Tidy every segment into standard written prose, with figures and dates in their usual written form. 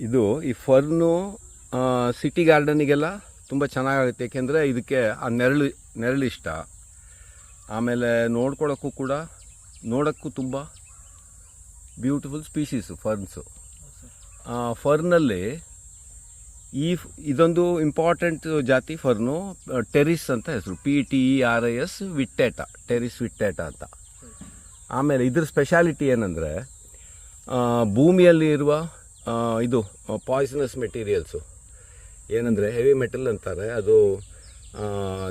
ಇದು ಈ ಫರ್ನು ಸಿಟಿ ಗಾರ್ಡನಿಗೆಲ್ಲ ತುಂಬ ಚೆನ್ನಾಗಾಗುತ್ತೆ, ಏಕೆಂದರೆ ಇದಕ್ಕೆ ಆ ನೆರಳು ಇಷ್ಟ. ಆಮೇಲೆ ನೋಡ್ಕೊಳ್ಳೋಕ್ಕೂ ಕೂಡ ನೋಡೋಕ್ಕೂ ತುಂಬ ಬ್ಯೂಟಿಫುಲ್ ಸ್ಪೀಷೀಸು ಫರ್ನ್ಸು. ಫರ್ನಲ್ಲಿ ಇದೊಂದು ಇಂಪಾರ್ಟೆಂಟ್ ಜಾತಿ ಫರ್ನು, ಟೆರಿಸ್ ಅಂತ ಹೆಸರು, PTERIS ವಿಟ್ಟೇಟ, ಟೆರಿಸ್ ವಿಟ್ಟೇಟ ಅಂತ. ಆಮೇಲೆ ಇದ್ರ ಸ್ಪೆಷಾಲಿಟಿ ಏನಂದರೆ ಭೂಮಿಯಲ್ಲಿ ಇರುವ ಇದು ಪಾಯ್ಸನಸ್ ಮೆಟೀರಿಯಲ್ಸು ಏನಂದರೆ ಹೆವಿ ಮೆಟಲ್ ಅಂತಾರೆ, ಅದು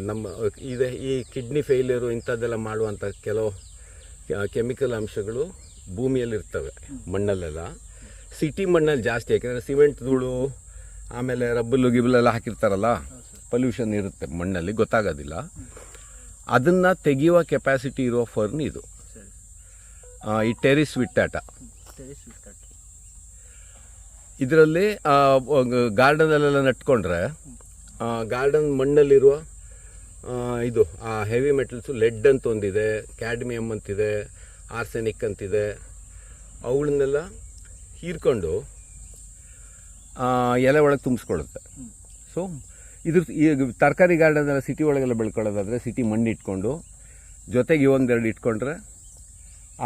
ನಮ್ಮ ಈ ಕಿಡ್ನಿ ಫೇಲ್ಯೂರು ಇಂಥದ್ದೆಲ್ಲ ಮಾಡುವಂಥ ಕೆಲವು ಕೆಮಿಕಲ್ ಅಂಶಗಳು ಭೂಮಿಯಲ್ಲಿರ್ತವೆ, ಮಣ್ಣಲ್ಲೆಲ್ಲ. ಸಿಟಿ ಮಣ್ಣಲ್ಲಿ ಜಾಸ್ತಿ, ಯಾಕೆಂದರೆ ಸಿಮೆಂಟ್ ಧೂಳು ಆಮೇಲೆ ರಬ್ಬಲು ಗಿಬ್ಬಲೆಲ್ಲ ಹಾಕಿರ್ತಾರಲ್ಲ, ಪೊಲ್ಯೂಷನ್ ಇರುತ್ತೆ ಮಣ್ಣಲ್ಲಿ, ಗೊತ್ತಾಗೋದಿಲ್ಲ. ಅದನ್ನು ತೆಗೆಯುವ ಕೆಪಾಸಿಟಿ ಇರೋ ಫರ್ನ್ ಇದು, ಈ ಟೆರಿಸ್ ವಿಟ್ಟಾಟ. ಇದರಲ್ಲಿ ಗಾರ್ಡನಲ್ಲೆಲ್ಲ ನಟ್ಕೊಂಡ್ರೆ ಗಾರ್ಡನ್ ಮಣ್ಣಲ್ಲಿರುವ ಇದು ಆ ಹೆವಿ ಮೆಟಲ್ಸು, ಲೆಡ್ ಅಂತ ಒಂದಿದೆ, ಕ್ಯಾಡ್ಮಿಯಮ್ ಅಂತಿದೆ, ಆರ್ಸೆನಿಕ್ ಅಂತಿದೆ, ಅವುಗಳನ್ನೆಲ್ಲ ಹೀರ್ಕೊಂಡು ಎಲೆ ಒಳಗೆ ತುಂಬಿಸ್ಕೊಳ್ಳುತ್ತೆ. ಸೊ ಈ ತರಕಾರಿ ಗಾರ್ಡನೆಲ್ಲ ಸಿಟಿ ಒಳಗೆಲ್ಲ ಬೆಳ್ಕೊಳ್ಳೋದಾದರೆ ಸಿಟಿ ಮಣ್ಣು ಇಟ್ಕೊಂಡು ಜೊತೆಗೆ ಒಂದೆರಡು ಇಟ್ಕೊಂಡ್ರೆ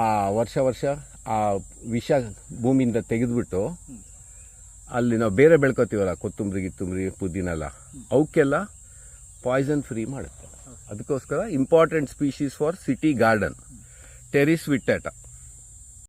ಆ ವರ್ಷ ಆ ವಿಷ ಭೂಮಿಯಿಂದ ತೆಗೆದುಬಿಟ್ಟು ಅಲ್ಲಿ ನಾವು ಬೇರೆ ಬೆಳ್ಕೊತೀವಲ್ಲ, ಕೊತ್ತಂಬರಿ ಪುದೀನ ಎಲ್ಲ, ಅವಕ್ಕೆಲ್ಲ ಪಾಯ್ಸನ್ ಫ್ರೀ ಮಾಡುತ್ತೆ. ಅದಕ್ಕೋಸ್ಕರ important species for city garden terrace ವಿಟ್ಟಾಟ.